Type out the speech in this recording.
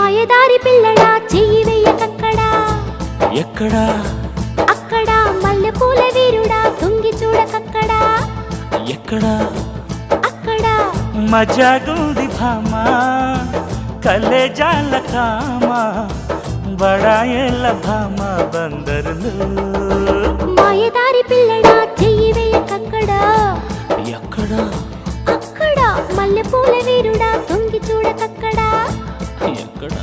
మాయదారి పిల్లడా చెయ్యి వెయ్యకక్కడా ఎక్కడా అక్కడ మల్లెపూల వీరుడా తొంగి చూడకక్కడా ఎక్కడా అక్కడ మజాగుంది భామా కలేజాల కామా బడాయేళ్ళ భామా బందరులు మాయదారి పిల్లడా చెయ్యి వెయ్యకక్కడా ఎక్కడా అక్కడ మల్లెపూల వీరుడా తొంగి చూడకక్కడా ఎక్కడా